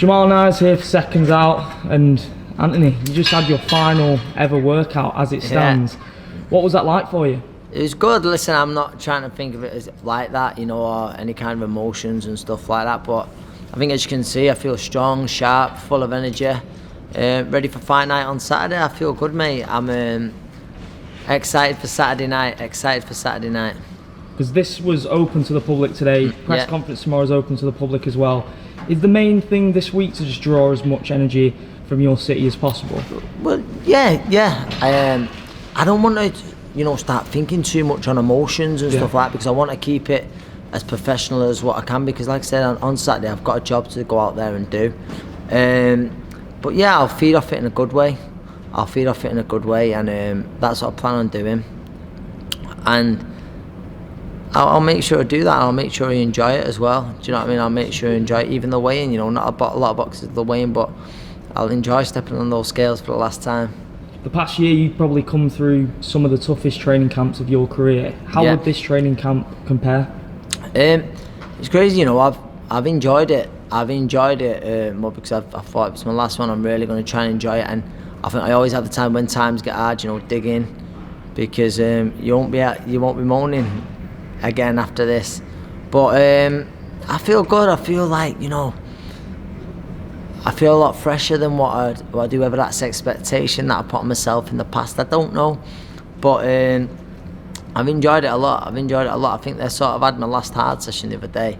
Jamal Niaz here for Seconds Out, and Anthony, you just had your final ever workout as it stands. What was that like for you? It was good. Listen, I'm not trying to think of it as like that, you know, or any kind of emotions and stuff like that, but I think as you can see, I feel strong, sharp, full of energy, ready for fight night on Saturday. I feel good, mate. I'm excited for Saturday night, Because this was open to the public today, press conference tomorrow is open to the public as well. Is the main thing this week to just draw as much energy from your city as possible? Well, yeah. I don't want to, you know, start thinking too much on emotions and stuff like that, because I want to keep it as professional as what I can, because like I said, on Saturday I've got a job to go out there and do. But yeah, I'll feed off it in a good way. And that's what I plan on doing. And I'll make sure I do that. I'll make sure I enjoy it as well. Do you know what I mean? I'll make sure I enjoy it, even the weigh-in. You know, not a lot of boxes the weigh-in, but I'll enjoy stepping on those scales for the last time. The past year, you've probably come through some of the toughest training camps of your career. How would this training camp compare? It's crazy, you know. I've enjoyed it. More because I thought it's my last one. I'm really going to try and enjoy it, and I think I always have the time when times get hard, you know, dig in, because you won't be moaning again after this. But I feel good. I feel like, you know, I feel a lot fresher than what I do. Whether that's expectation that I put on myself in the past, I don't know. But I've enjoyed it a lot. I think they sort of had my last hard session the other day,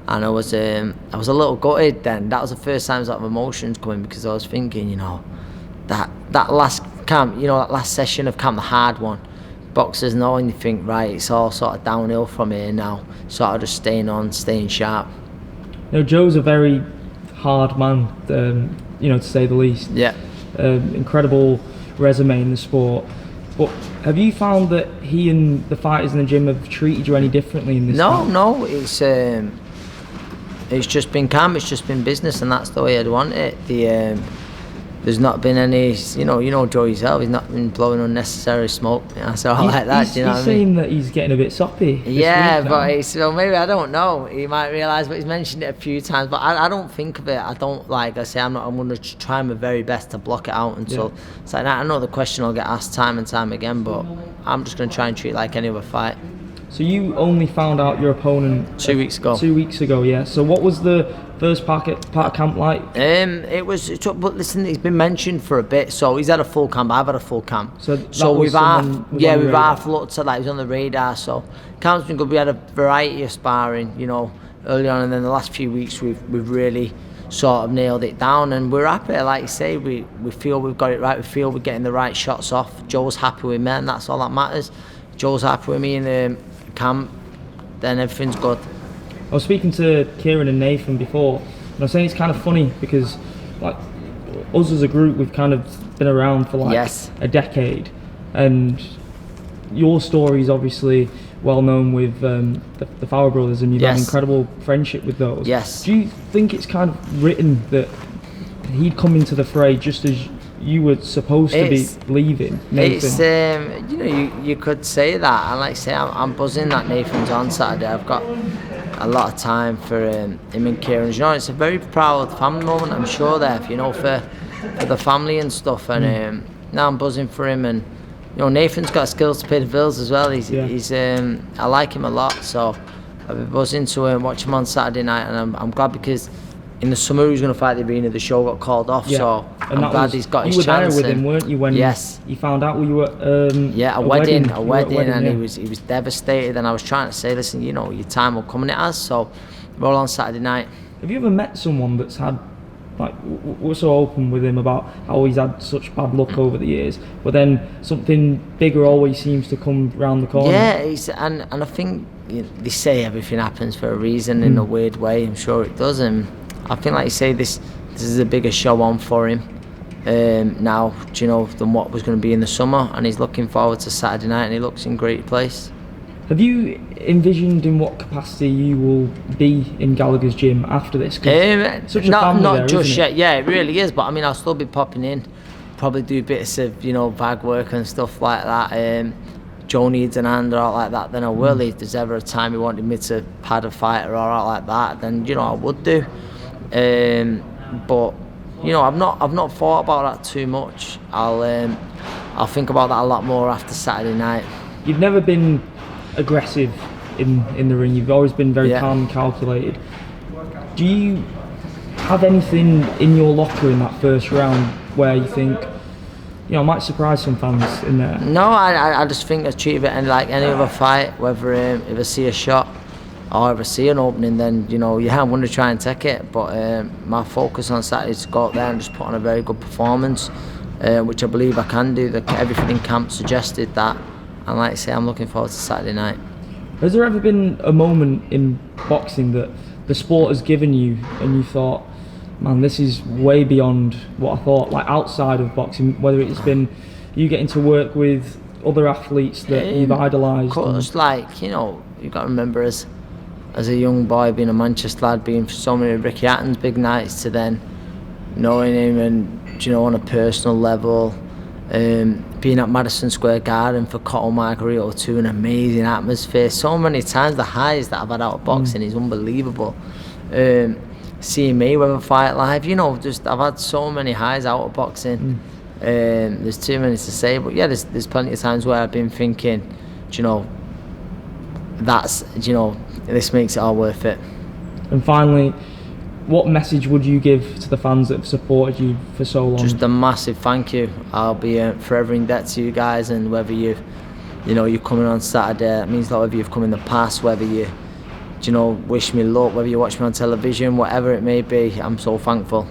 and I was a little gutted then. That was the first time that emotions coming, because I was thinking, you know, that last camp, you know, that last session of camp, the hard one, boxers know, and you think, right, it's all sort of downhill from here now, sort of just staying sharp. You know, Joe's a very hard man, you know, to say the least. Yeah. Incredible resume in the sport. But have you found that he and the fighters in the gym have treated you any differently in this camp? No, it's just been camp, it's just been business, and that's the way I'd want it. There's not been any, you know Joe yourself, he's not been blowing unnecessary smoke, you know, so I like that, you know what I mean? He's saying that he's getting a bit soppy this week, but maybe, I don't know, he might realise, but he's mentioned it a few times, but I don't think of it. I don't, like I say, I'm going to try my very best to block it out until it's like that. I know the question will get asked time and time again, but I'm just going to try and treat it like any other fight. So you only found out your opponent 2 weeks ago. 2 weeks ago, yeah. So what was the first part of camp like? But listen, he's been mentioned for a bit. So he's had a full camp. I've had a full camp. So we've half looked at, like, he was on the radar. So camp's been good. We had a variety of sparring, you know, early on, and then the last few weeks we've really sort of nailed it down, and we're happy. Like you say, we feel we've got it right. We feel we're getting the right shots off. Joe's happy with me, and that's all that matters. Joe's happy with me in the camp, then everything's good. I was speaking to Kieran and Nathan before, and I was saying it's kind of funny because, like, us as a group, we've kind of been around for like a decade, and your story is obviously well known with the Fowler brothers, and you've had an incredible friendship with those. Yes. Do you think it's kind of written that he'd come into the fray just as you were supposed to be leaving, Nathan? It's you know, you could say that, and like I say, I'm buzzing that Nathan's on Saturday. I've got a lot of time for him and Kieran. You know, it's a very proud family moment, I'm sure, there, you know, for the family and stuff. And now I'm buzzing for him, and you know, Nathan's got skills to pay the bills as well. He's I like him a lot, so I'll be buzzing to watch him on Saturday night, and I'm glad, because in the summer he was going to fight the arena. The show got called off, so I'm glad he's got his chance. You were there with him, weren't you, when you found out? You were a wedding, and he was devastated. And I was trying to say, listen, you know, your time will come, and it has. So we're all on Saturday night. Have you ever met someone that's had, like, we're so open with him about how he's had such bad luck over the years, but then something bigger always seems to come round the corner? Yeah, and I think, you know, they say everything happens for a reason in a weird way. I'm sure it does, and I think, like you say, this is a bigger show on for him now, you know, than what was going to be in the summer, and he's looking forward to Saturday night, and he looks in great place. Have you envisioned in what capacity you will be in Gallagher's gym after this? Such a family not there, just isn't it? yet. Yeah, it really is. But I mean, I'll still be popping in, probably do bits of, you know, bag work and stuff like that. Joe needs an hand or all like that, then I will. If there's ever a time he wanted me to pad a fight or all like that, then, you know, I would do. but you know, I've not thought about that too much. I'll think about that a lot more after Saturday night. You've never been aggressive in the ring. You've always been very calm and calculated. Do you have anything in your locker in that first round where you think, you know, I might surprise some fans in there? No, I just think I treat it like any other fight, whether if I see a shot or if I see an opening, then, you know, I'm going to try and take it. But my focus on Saturday is to go out there and just put on a very good performance, which I believe I can do. Everything in camp suggested that. And like I say, I'm looking forward to Saturday night. Has there ever been a moment in boxing that the sport has given you and you thought, man, this is way beyond what I thought, like outside of boxing, whether it's been you getting to work with other athletes that you've idolised? Because, like, you know, you've got to remember as a young boy, being a Manchester lad, being for so many Ricky Hatton's big nights, to then knowing him and, you know, on a personal level, being at Madison Square Garden for Cotto Margarito to an amazing atmosphere. So many times the highs that I've had out of boxing is unbelievable. Seeing Mayweather fight live, you know, just I've had so many highs out of boxing. There's too many to say, but yeah, there's plenty of times where I've been thinking, you know, this makes it all worth it. And finally, what message would you give to the fans that have supported you for so long? Just a massive thank you. I'll be forever in debt to you guys, and whether you're coming on Saturday, it means that whether you've come in the past, whether you wish me luck, whether you watch me on television, whatever it may be, I'm so thankful.